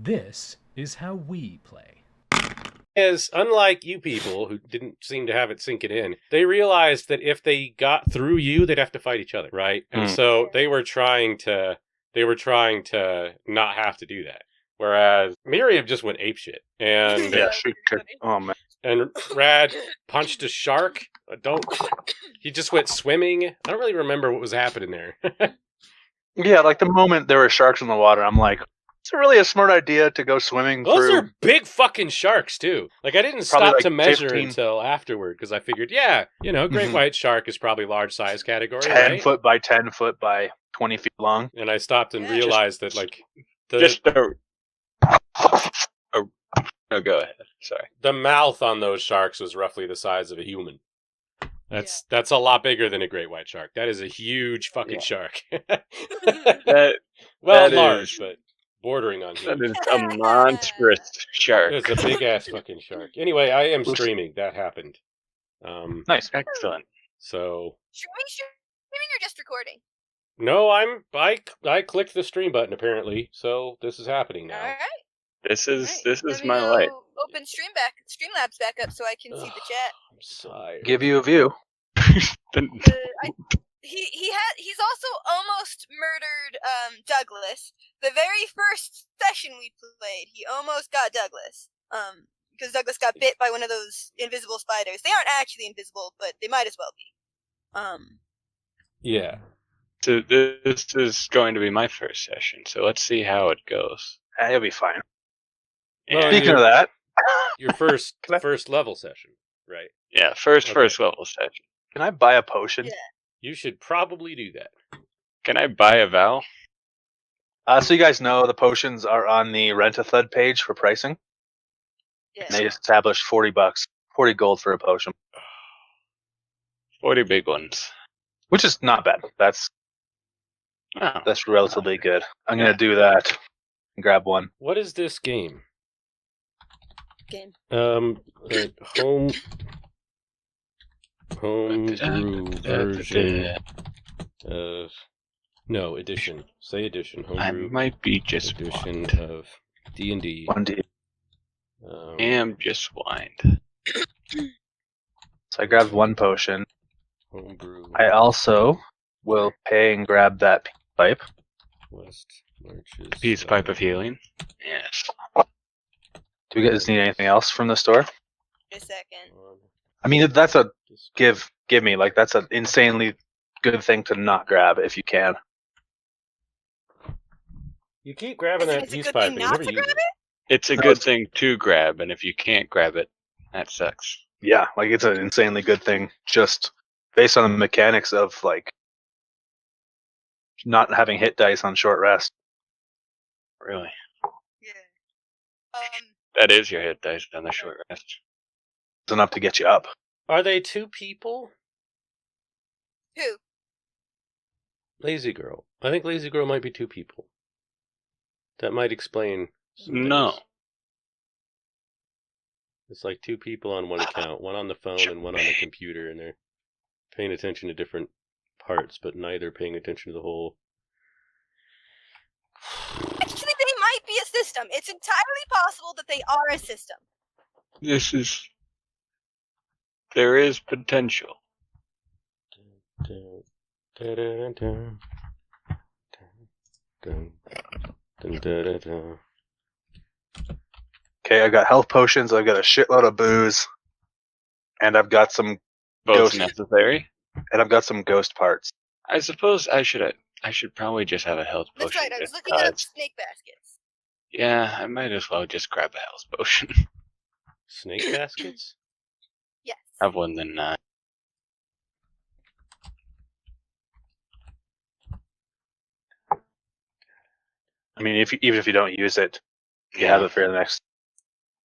This is how we play. Is unlike you people who didn't seem to have it sink it in, they realized that if they got through you, they'd have to fight each other, right? And so they were trying to not have to do that. Whereas Miriam just went apeshit, and Yeah, she could. Oh man. and Rad punched a shark. He just went swimming. I don't really remember what was happening there. Yeah, like the moment there were sharks in the water, I'm like, it's really a smart idea to go swimming Those through. are big fucking sharks too. Like I didn't Probably stop like to measure 15. until afterward because I figured, great Mhm. white shark is probably large size category, 10 right? foot by 10 foot by 20 feet long. And I stopped and realized that like No, go ahead. Sorry. the mouth on those sharks was roughly the size of a human. That's a lot bigger than a great white shark. That is a huge fucking shark. That large, is- but bordering on huge. That is a monstrous shark. It's a big ass fucking shark. Anyway, I am streaming. That happened. Nice. Excellent. So Streaming or just recording? no, I clicked the stream button apparently, so this is happening now. All right. This is Let me my go life. Open Streamlabs back up so I can see the chat. I'm sorry. Give you a view. He's also almost murdered Douglas. The very first session we played, he almost got Douglas. Because Douglas got bit by one of those invisible spiders. They aren't actually invisible, but they might as well be. Yeah. So this is going to be my first session. So let's see how it goes. You'll be fine. Well, Speaking of that, your first level session, right? Yeah, first level session. can I buy a potion? Yeah. You should probably do that. Can I buy a vowel? So you guys know the potions are on the Rent-A-Thud page for pricing. Yeah. And they established $40, 40 gold for a potion, 40 big ones. which is not bad. That's relatively good. I'm gonna do that and grab one. What is this game? Game. Home brew version of edition. Say edition. I Homebrew might be just edition blind. of D&D. 1D. I am just blind. So I grabbed one potion. Homebrew. I also will pay and grab that pipe. West Marches. Peace pipe of healing. Yes. Do you guys need anything else from the store? A second. I mean, that's a give me. Like, that's an insanely good thing to not grab if you can. You keep grabbing that It's a peace good pipe, thing but you not never to use grab it. it? It's a good thing to grab, and if you can't grab it, that sucks. Yeah, like it's an insanely good thing just based on the mechanics of like not having hit dice on short rest. Really. Yeah. That is your hit dice on the short rest. It's enough to get you up. Are they two people? Who? Lazy Girl. I think Lazy Girl might be two people. That might explain some No. things. It's like two people on one account, one on the phone and one on the computer, and they're paying attention to different parts, but neither paying attention to the whole. Actually, they might be a system. It's entirely possible that they are a system. There is potential. Okay, I got health potions, I've got a shitload of booze, and I've got some Both ghost necessary. and I've got some ghost parts. I suppose I should probably just have a health potion. That's right. I was just looking up because. snake baskets. Yeah, I might as well just grab a health potion. Snake baskets? Yes. Have one than not. I mean, even if you don't use it, you have it for the next.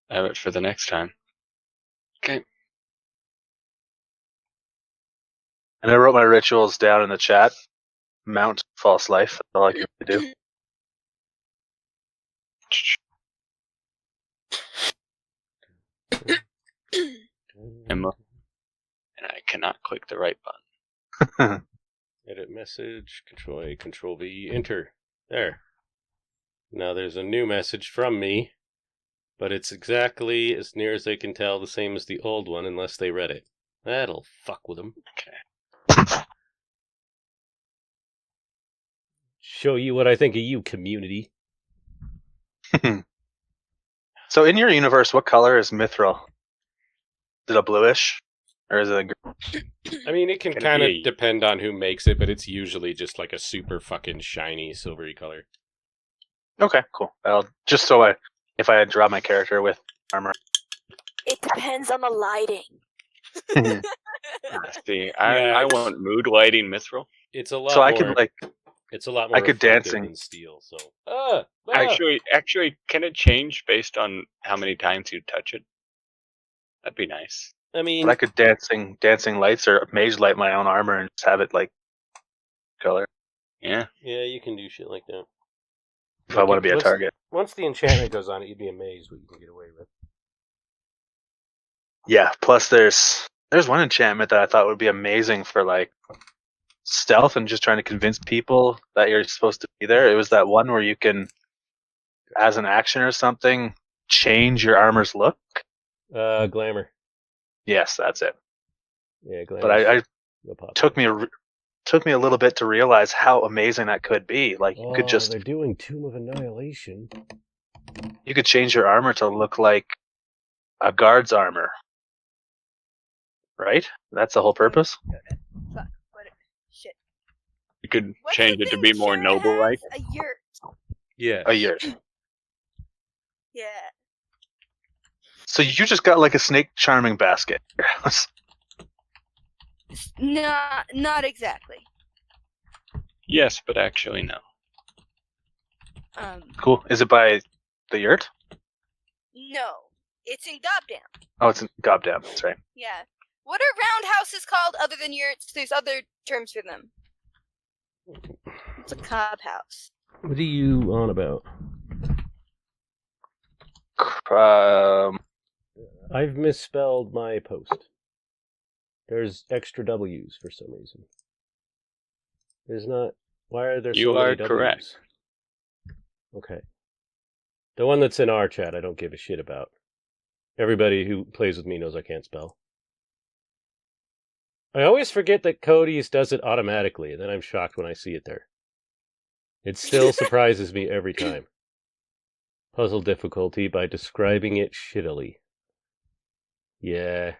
Have it for the next time. Okay. And I wrote my rituals down in the chat. Mount false life. That's all I can really do. And I cannot click the right button. Edit message, Control A, Control V, enter. There. Now there's a new message from me, but it's exactly, as near as they can tell, the same as the old one, unless they read it. That'll fuck with them. Okay. Show you what I think of you, community. So in your universe, what color is mithril? Is it a bluish? Or is it a green? I mean, it can Can it kind of be a- depend on who makes it, but it's usually just like a super fucking shiny, silvery color. Okay, cool. Just so if I draw my character with armor. It depends on the lighting. See, Yeah, I it's- want mood lighting mithril. It's a lot So more. I could It's a lot more I could reflective dancing. than steel. So. Actually, can it change based on how many times you touch it? That'd be nice. I mean, but I could dancing lights or mage light my own armor and just have it like color Yeah. yeah, you can do shit like that. if I want to be a once- target. Once the enchantment goes on it, you'd be amazed what you can get away with. Yeah. Plus, there's one enchantment that I thought would be amazing for like stealth and just trying to convince people that you're supposed to be there. It was that one where you can, as an action or something, change your armor's look. Glamour. Yes, that's it. Yeah, glamour. But I took me a little bit to realize how amazing that could be. Like you could just They're doing Tomb of Annihilation. you could change your armor to look like a guard's armor. Right? That's the whole purpose. Fuck. What? Shit. You could What's change the it to thing be more Sharon noble-like. has? A yurt. Yeah. A year. Yeah. So you just got like a snake charming basket. Not exactly. Yes, but actually no. Cool. Is it by the yurt? No. It's in Gobdam. Oh, it's in Gobdam. That's right. Yeah. What are roundhouses called other than yurts? There's other terms for them. It's a cob house. What are you on about? I've misspelled my post. There's extra W's for some reason. There's not. Why are there You so many are W's? correct. Okay. The one that's in our chat, I don't give a shit about. Everybody who plays with me knows I can't spell. I always forget that Cody's does it automatically, and then I'm shocked when I see it there. It still surprises me every time. Puzzle difficulty by describing it shittily. Yeah.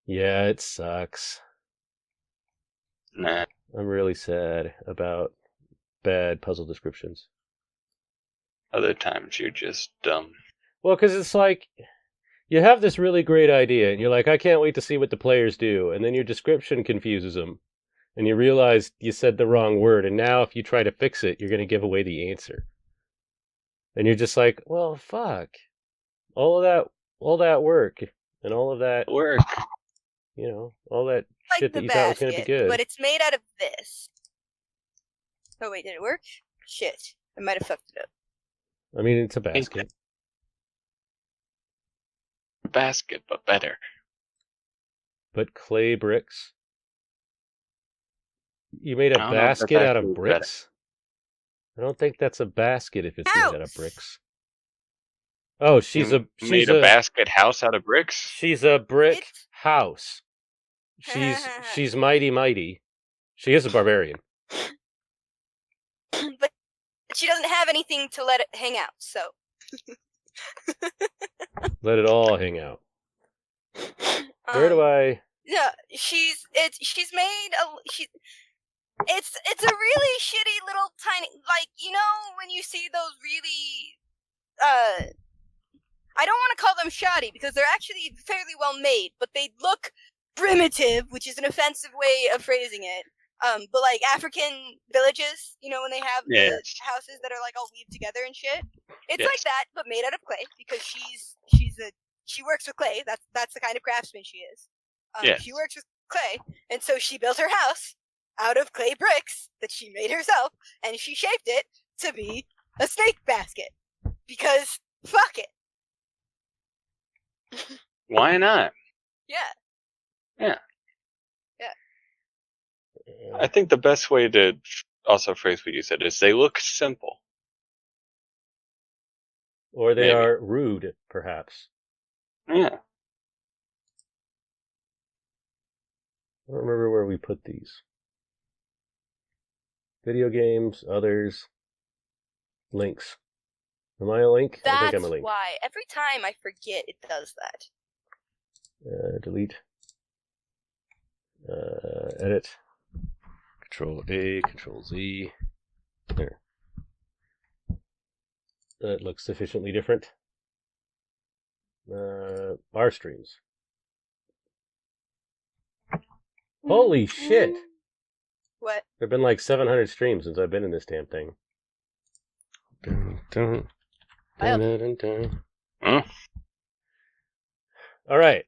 Yeah, it sucks. Nah. I'm really sad about bad puzzle descriptions. Other times you're just dumb. Well, because it's like, you have this really great idea, and you're like, I can't wait to see what the players do, and then your description confuses them, and you realize you said the wrong word, and now if you try to fix it, you're going to give away the answer. And you're just like, well, fuck. All that work, and all of that, Work. all that Like shit the that you thought was going to be basket, good. but it's made out of this. Oh wait, did it work? Shit, I might have fucked it up. I mean, it's a basket. Basket, but better. But clay bricks? You made a I don't know if that's basket out actually of bricks? I don't think that's a basket if it's made out of House. bricks. Oh, she's You a made a basket house out of bricks? she's a brick It's- house. She's mighty. She is a barbarian. But she doesn't have anything to let it hang out, so. Let it all hang out. Where do I? Yeah, she's made it's a really shitty little tiny, like, when you see those really I don't want to call them shoddy because they're actually fairly well made, but they look primitive, which is an offensive way of phrasing it. But like African villages, when they have the Yes. houses that are like all weaved together and shit. It's Yes. like that, but made out of clay because she works with clay. That's the kind of craftsman she is. Yes. She works with clay, and so she built her house out of clay bricks that she made herself, and she shaped it to be a snake basket because fuck it. Why not? Yeah. I think the best way to also phrase what you said is they look simple. Or they Maybe. are rude, perhaps. Yeah. I don't remember where we put these. Video games, others, links. Am I a link? I think I'm That's a link. why. Every time I forget it does that. Delete. Edit. Control A, Control Z. There. That looks sufficiently different. Bar streams. Holy shit! What? There've been like 700 streams since I've been in this damn thing. Dun, dun, dun, dun, dun, dun. Huh? All right.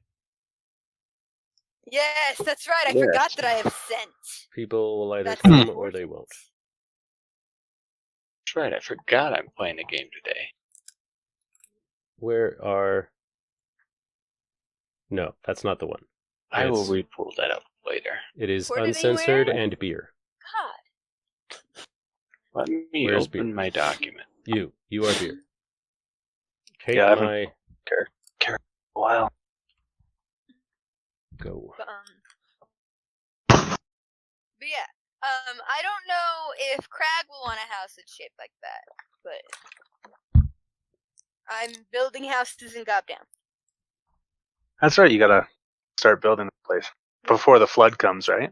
Yes, that's right. I Yes. forgot that I have sent. People will either That's come important. or they won't. That's right. I forgot I'm playing a game today. Where are... No, that's not the one. I will It's- re-pull that up later. It is Put it uncensored anywhere? and beer. God. Let me Where's open beer? my document. You are beer. Take Yeah, I haven't- my... Wow. Go. But yeah. I don't know if Crag will want a house that's shaped like that, but I'm building houses in Gobdown. That's right. You gotta start building the place before the flood comes, right?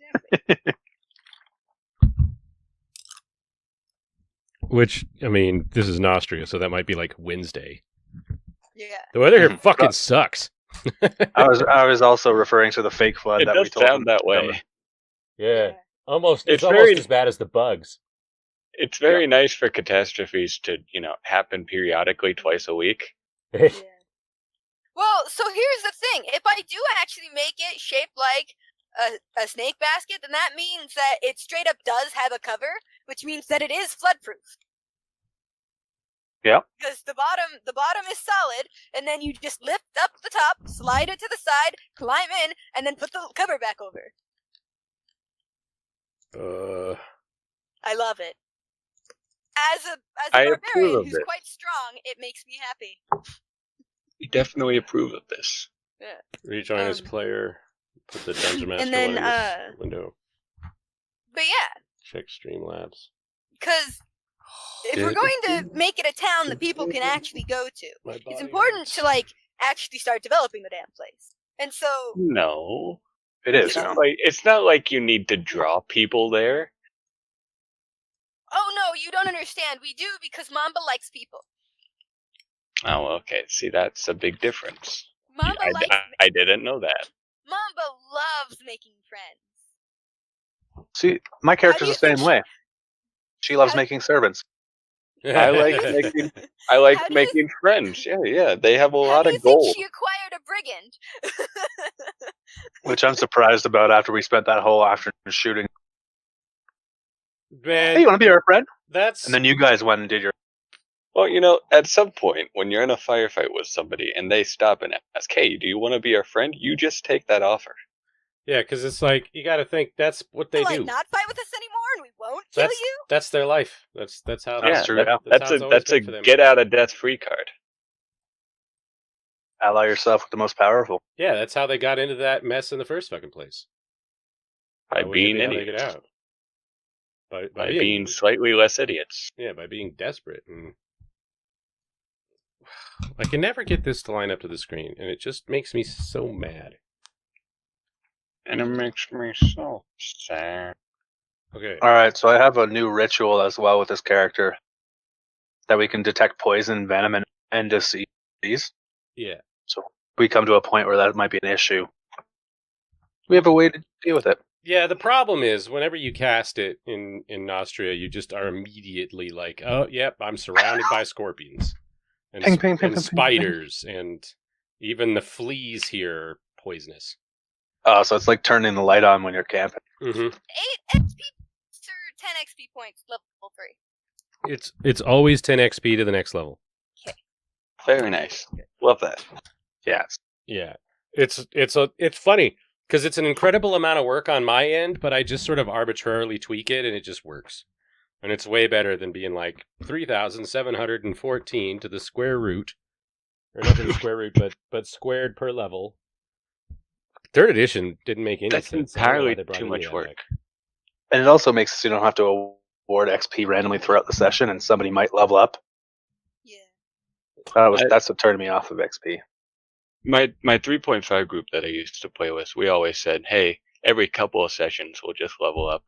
Exactly. Which, I mean, this is Naustrilla, so that might be like Wednesday. Yeah. The weather here Mhm. fucking sucks. I was also referring to the fake flood It that does we told them sound that was coming. way. Yeah. Almost. It's It's almost very- as bad as the bugs. It's very nice for catastrophes to, happen periodically twice a week. Yeah. Well, so here's the thing. If I do actually make it shaped like a snake basket, then that means that it straight up does have a cover, which means that it is flood-proof. Yeah. Because the bottom is solid, and then you just lift up the top, slide it to the side, climb in, and then put the cover back over. I love it. As a I approve barbarian of who's it. quite strong, it makes me happy. We definitely approve of this. Rejoin as Um, player. Put the dungeon master and then, one in this window. But yeah, Check Streamlabs. because if we're going to make it a town that people can actually go to, My it's body important hurts. to actually start developing the damn place. And so, No. It is. It's not like you need to draw people there. oh no, you don't understand. We do because Mamba likes people. Oh, okay. See, that's a big difference. Mamba I didn't know that. Mamba loves making friends. See, my character's you the same think way. She loves How- making servants, I like making How do you- making friends. Yeah. They have a How lot do you of gold. think she acquired a brigand? which I'm surprised about after we spent that whole afternoon shooting. Man, Hey, you want to be our friend? that's... And then you guys went and did your. Well, at some point when you're in a firefight with somebody and they stop and ask, "Hey, do you want to be our friend?" You just take that offer. Yeah, because it's like, you got to think, that's what they Will do. I not fight with us anymore, and we won't kill That's you? that's their life. That's how. That's true, yeah. That's how it's always That's a been for them. get out of death free card. Ally yourself with the most powerful. Yeah, that's how they got into that mess in the first fucking place. By That would being be how they get idiots. out. By being slightly less idiots. Yeah, by being desperate. And... I can never get this to line up to the screen, and it just makes me so mad. And it makes me so sad. Okay. All right, so I have a new ritual as well with this character that we can detect poison, venom, and disease. Yeah. So we come to a point where that might be an issue. We have a way to deal with it. Yeah, the problem is whenever you cast it in Nostria, you just are immediately like, oh, yep, I'm surrounded by scorpions. And, Ping, ping, ping, and ping, ping, spiders, and even the fleas here are poisonous. So it's like turning the light on when you're camping. Mm-hmm. 8 XP or 10 XP points, level 3. It's always 10 XP to the next level. Very nice. Love that. Yes. Yeah, it's funny because it's an incredible amount of work on my end, but I just sort of arbitrarily tweak it and it just works. And it's way better than being like 3,714 to the square root. Or not to the square root, but squared per level. Third edition didn't make any That's sense. I don't know why entirely they brought too any much of that work. back. And it also makes it so you don't have to award XP randomly throughout the session, and somebody might level up. Yeah. That's what turned me off of XP. My 3.5 group that I used to play with, we always said, hey, every couple of sessions we'll just level up,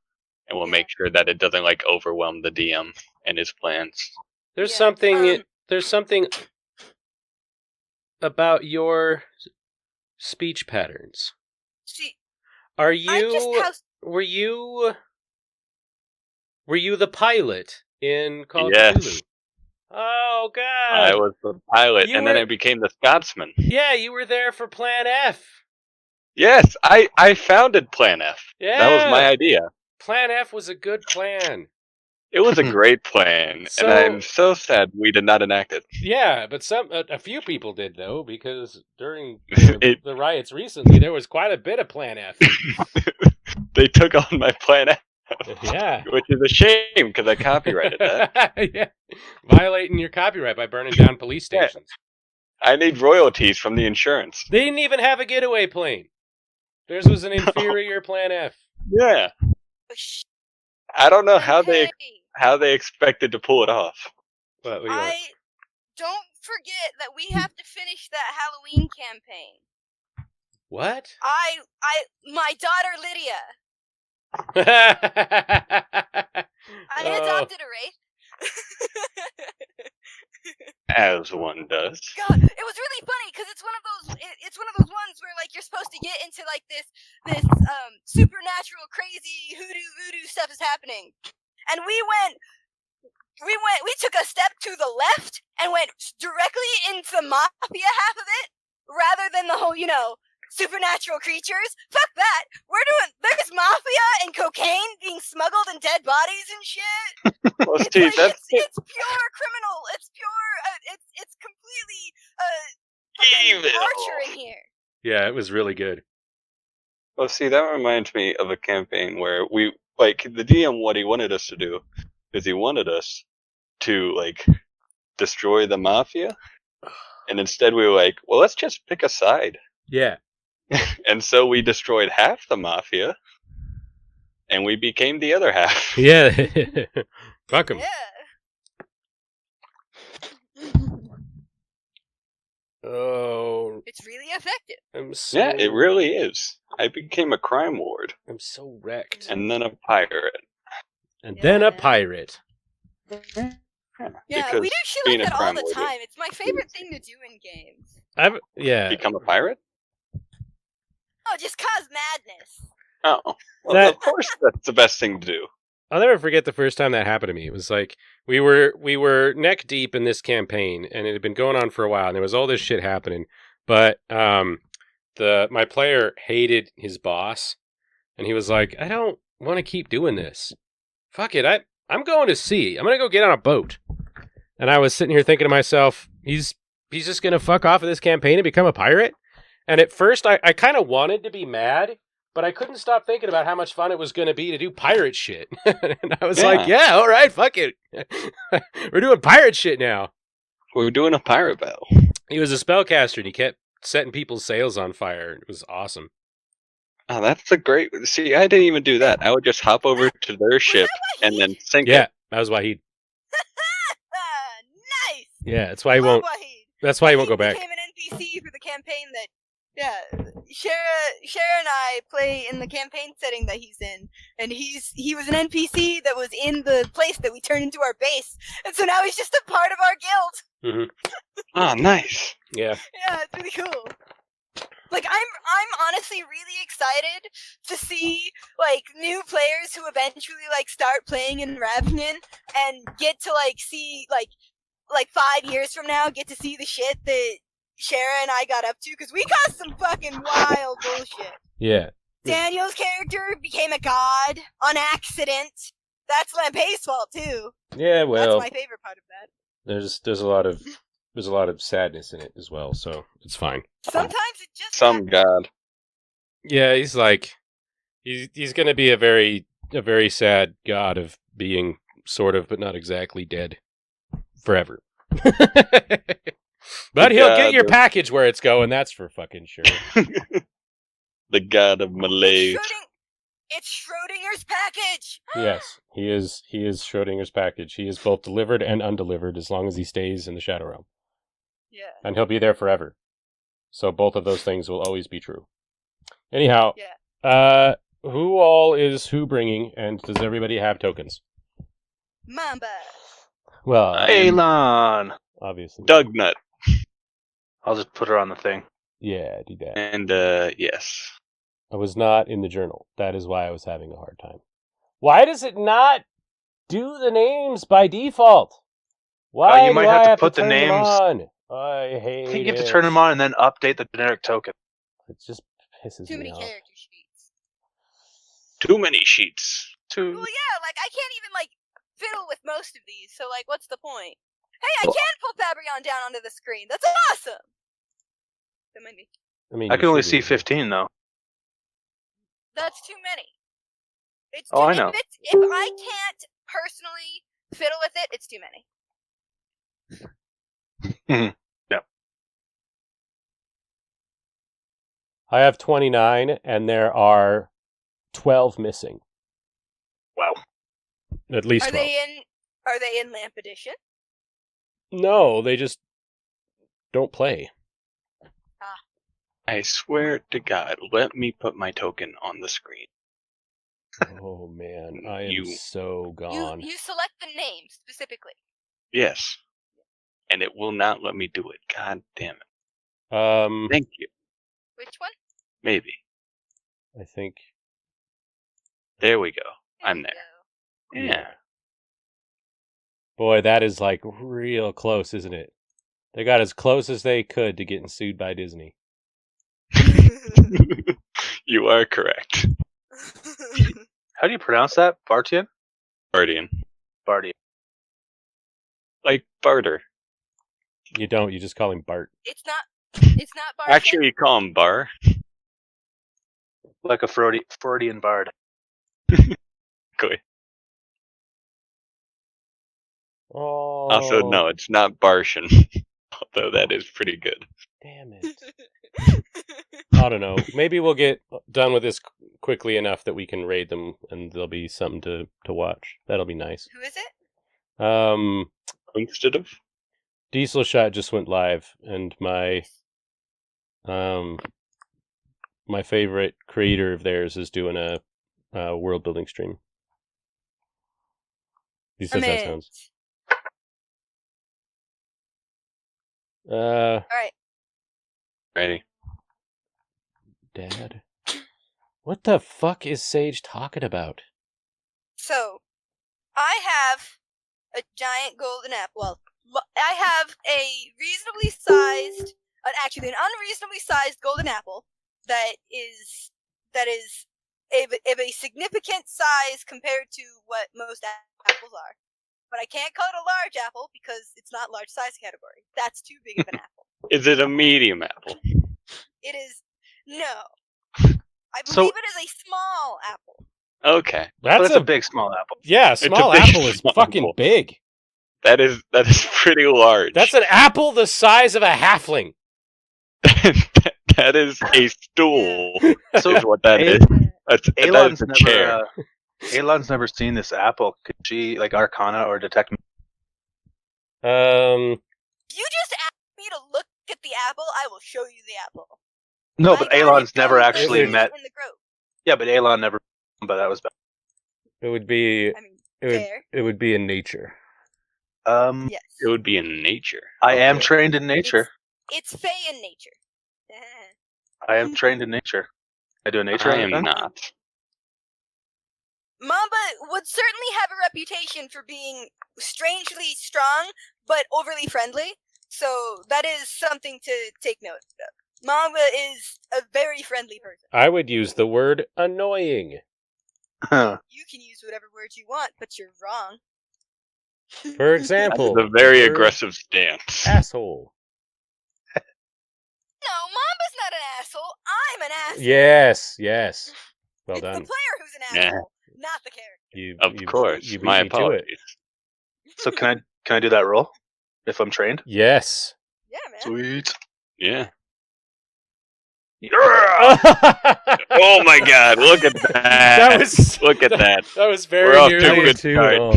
and we'll Yeah. make sure that it doesn't like overwhelm the DM and his plans. There's Yeah, something. There's something about your speech patterns. See, Are I just you? have. Were you? Were you the pilot in Call of Yes. Cthulhu? Oh God! I was the pilot, You and then were- I became the Scotsman. Yeah, you were there for Plan F. Yes, I founded Plan F. Yeah, That was my idea. Plan F was a good plan. It was a great plan, So- and I'm so sad we did not enact it. Yeah, but a few people did though, because during It- the riots recently, there was quite a bit of Plan F. They took on my Plan F, Yeah. which is a shame because I copyrighted that. Yeah. Violating your copyright by burning down police Yeah. stations. I need royalties from the insurance. They didn't even have a getaway plane. Theirs was an inferior Plan F. Yeah, I don't know how they expected to pull it off. But we got- I don't forget that we have to finish that Halloween campaign. What? My daughter Lydia. I Oh. adopted a wraith. As one does. God, it was really funny because it's one of those. It's one of those ones where like you're supposed to get into like this supernatural, crazy voodoo stuff is happening, and we took a step to the left and went directly into the mafia half of it, rather than the whole supernatural creatures. Fuck that. There's mafia and cocaine being smuggled in dead bodies and shit. Well, It's Steve, like, that's it's pure criminal. It's pure. It's completely fucking evil. torture in here. Yeah, it was really good. Well, see, that reminds me of a campaign where we, like, the DM, what he wanted us to do is he wanted us to, like, destroy the mafia. And instead we were like, well, let's just pick a side. Yeah. And so we destroyed half the mafia, and we became the other half. Yeah. Fuck 'em. Yeah. Oh, It's really effective. I'm so. Yeah, it really is. I became a crime lord, I'm so wrecked. and then a pirate. And then a Yeah. pirate. Yeah, Because we do shit being like a that all crime the lord time. It's my favorite thing to do in games. Yeah. Become a pirate? Oh, just cause madness. Oh, well, That- of course that's the best thing to do. I'll never forget the first time that happened to me. It was like we were neck deep in this campaign, and it had been going on for a while, and there was all this shit happening. But my player hated his boss, and he was like, "I don't want to keep doing this. Fuck it, I'm going to sea. I'm gonna go get on a boat." And I was sitting here thinking to myself, he's just gonna fuck off of this campaign and become a pirate. And at first, I kind of wanted to be mad. But I couldn't stop thinking about how much fun it was going to be to do pirate shit. And I was like, yeah, all right, fuck it. We're doing pirate shit now. We're doing a pirate battle. He was a spellcaster, and he kept setting people's sails on fire. It was awesome. Oh, that's a great. See, I didn't even do that. I would just hop over to their ship and then sink Yeah, it. that was why he... Nice. Yeah, that's why he Love won't... Wahid. That's why he won't go back. Became an NPC for the campaign that. Yeah, Shara and I play in the campaign setting that he's in, and he was an NPC that was in the place that we turned into our base, and so now he's just a part of our guild. Oh, nice. Yeah. Yeah, it's really cool. Like I'm honestly really excited to see like new players who eventually like start playing in Ravnian and get to like see like 5 years from now get to see the shit that Shara and I got up to, because we got some fucking wild bullshit. Yeah. Daniel's character became a god on accident. That's Lampay's fault too. Yeah, well, That's my favorite part of that. there's a lot of sadness in it as well, so it's fine. Sometimes it just Some god. Yeah, he's going to be a very sad god of being sort of, but not exactly dead forever. But he'll get your package where it's going, that's for fucking sure. The god of malaise. It's Schrodinger's package! Yes, he is Schrodinger's package. He is both delivered and undelivered as long as he stays in the Shadow Realm. Yeah. And he'll be there forever. So both of those things will always be true. Anyhow, who all is who bringing, and does everybody have tokens? Mamba. Well, Elon! obviously. Dugnut. I'll just put her on the thing. Yeah, do that. And, yes. I was not in the journal. That is why I was having a hard time. Why does it not do the names by default? Why you might do have I to put the turn them names- on? I hate I think you have it. to turn them on and then update the generic token. It just pisses Too me many off. character sheets. Too many sheets. Well, yeah, like, I can't even, like, fiddle with most of these, so, like, what's the point? Hey, I can pull Fabrion down onto the screen. That's awesome! That might be. I mean, I you can only should see be. 15, though. That's too many. It's Oh, too, I know. If I can't personally fiddle with it, it's too many. I have 29, and there are 12 missing. Wow. At least Are 12. they in Lampedition? No, they just don't play. I swear to God, let me put my token on the screen. Oh, man. I am You- so gone. You select the name specifically. Yes. And it will not let me do it. God damn it. Um, Thank you. Which one? Maybe. I think... There we go. I'm you there. go. Yeah. Boy, that is, like, real close, isn't it? They got as close as they could to getting sued by Disney. You are correct. How do you pronounce that? Bartian? Guardian. Bartian. Like barter. You don't, you just call him Bart. It's not Bartian. Actually, you call him bar. Like a Freudian bard. Good. Oh. Also, no, it's not Barshan. Although that is pretty good. Damn it. I don't know. Maybe we'll get done with this quickly enough that we can raid them, and there'll be something to watch. That'll be nice. Who is it? Instead of Diesel Shot just went live, and my favorite creator of theirs is doing a world building stream. He says that sounds. All right. ready. Dad, what the fuck is Sage talking about? So, I have a giant golden apple. Well, I have a reasonably sized, actually an unreasonably sized golden apple that is of a significant size compared to what most apples are. But I can't call it a large apple because it's not large size category. That's too big of an apple. Is it a medium apple? It is no. I believe it is a small apple. Okay. That's a big small apple. Yeah, a small big apple is small fucking apple. big. That is pretty large. That's an apple the size of a halfling. That is a stool. So is what that is. That is Elon's a chair. Elon's never seen this apple. Could she, like, Arcana or detect? You just asked me to look at the apple. I will show you the apple. No, I but got Elon's it never down actually here met. in the grove. Yeah, but Elon never. But that was bad. It would be I mean, it fair. would be in nature. Yes. It would be in nature. I am trained in nature. It's fey in nature. I am trained in nature. I do a nature. I am then? not. Mamba would certainly have a reputation for being strangely strong, but overly friendly. So that is something to take note of. Mamba is a very friendly person. I would use the word annoying. You can use whatever words you want, but you're wrong. For example, That's a very word aggressive stance. asshole. No, Mamba's not an asshole. I'm an asshole. Yes. Well It's done. the player who's an Yeah. asshole, not the character. Of course. You beat My me to it. apologies. So can I do that roll if I'm trained? Yes. Yeah, man. Sweet. Yeah. that Oh my God! Look at that. was Look at that. That was We're very off to a nearly a good 2 start. and all.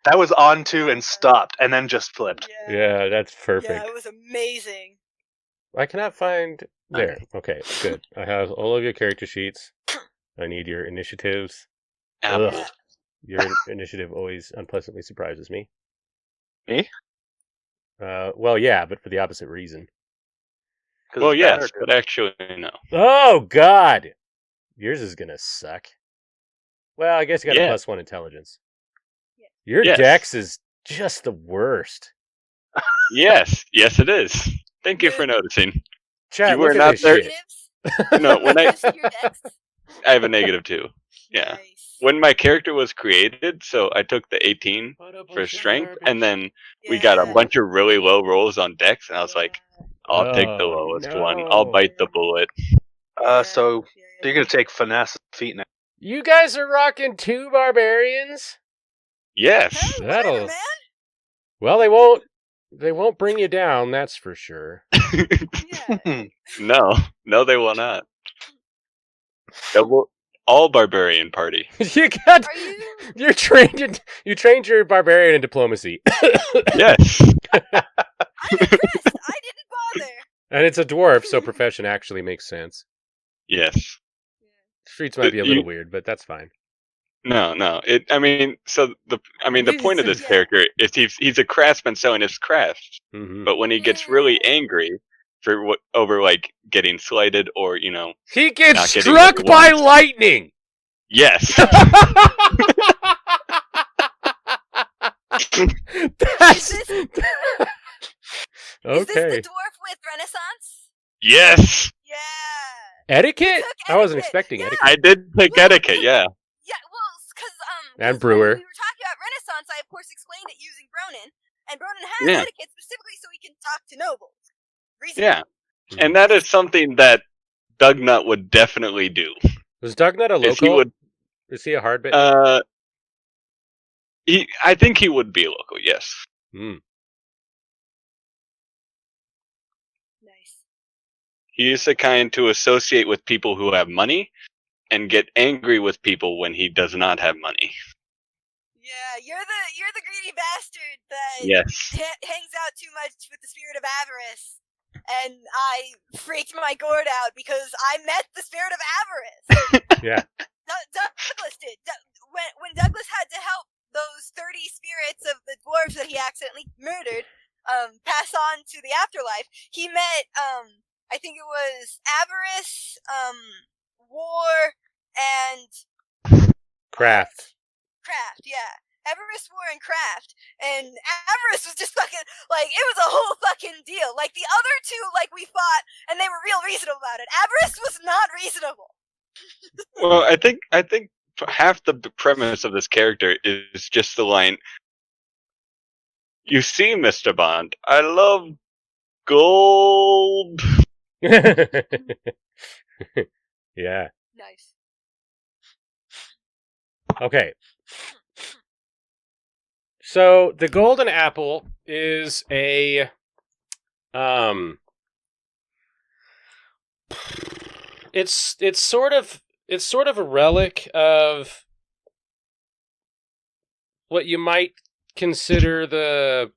That was on 2 and stopped, and then just flipped. Yeah, that's Yeah, perfect. it was amazing. I cannot find there. Okay, good. I have all of your character sheets. I need your initiatives. Apple. Yeah. Your initiative always unpleasantly surprises me. Me? Well, yeah, but for the opposite reason. 'Cause Well, it's bad yes, or good? but actually, no. Oh God, yours is gonna suck. Well, I guess you got a Yeah. +1 intelligence. Yeah. Your Yes. dex is just the worst. Yes, it is. Thank you for Good. noticing. Chat, You were look not at this there- shit. Negatives? No, when I Negatives to your dex? I have a -2. Yeah. Nice. When my character was created, so I took the 18 for strength, and then we got a Yeah. bunch of really low rolls on dex, and I was like, Yeah. I'll take the Oh, lowest one. I'll no. bite the bullet. So Yeah, you're gonna take finesse feet now. You guys are rocking 2 barbarians. Yes. Hey, That'll- whatever, man. Well, they won't bring you down, that's for sure. Yeah. No, they will not. Double all barbarian party. you got Are you? you trained your barbarian in diplomacy. Yes. I'm impressed. I didn't bother. And it's a dwarf, so profession actually makes sense. Yes. Streets might be a little You- weird, but that's fine. No. The point of this Yeah. character is he's a craftsman selling his craft. Hmm. But when he gets really angry over like getting slighted or He gets Not getting struck what he by wants. lightning. yes, That's Is Is this okay. the dwarf with Renaissance? yes, Yeah. Etiquette? took I wasn't etiquette. expecting Yeah. etiquette. I did pick Well, etiquette. Yeah, Yeah, well, because And 'cause brewer. when we were talking about Renaissance, I of course explained it using Bronin, and Bronin has Yeah. etiquette specifically so he can talk to nobles. Reason. yeah, and that is something that Dugnut would definitely do. Was Dugnut a Is he local? would, Is he a hard bit? I think he would be local. Yes. Hmm. Nice. He is the kind to associate with people who have money and get angry with people when he does not have money. Yeah, you're the greedy bastard that Yes. hangs out too much with the spirit of avarice. And I freaked my gourd out because I met the spirit of avarice. Yeah. Douglas did. When Douglas had to help those 30 spirits of the dwarves that he accidentally murdered pass on to the afterlife, he met I think it was avarice, war, and Craft. craft. Yeah, avarice, war, and craft. And avarice was just fucking like it was a whole fucking deal. Like the other two, like we fought, and they were real reasonable about it. Avarice was not reasonable. Well, I think half the premise of this character is just the line, "You see, Mr. Bond, I love gold." Yeah. Nice. Okay. So the golden apple is a it's sort of a relic of what you might consider the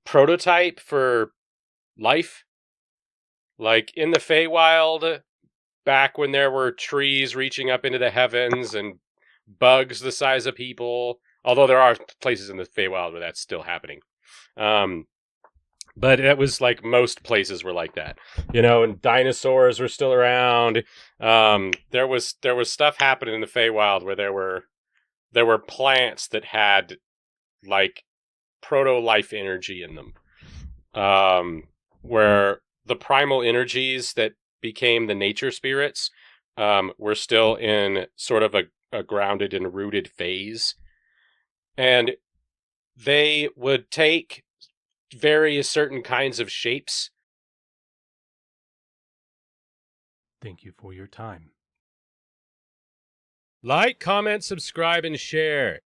prototype for life. Like in the Feywild, back when there were trees reaching up into the heavens and bugs the size of people, although there are places in the Feywild where that's still happening. But it was like most places were like that, and dinosaurs were still around. There was stuff happening in the Feywild where there were plants that had like proto-life energy in them, where the primal energies that became the nature spirits were still in sort of a grounded and rooted phase. And they would take various certain kinds of shapes. Thank you for your time. Like, comment, subscribe, and share.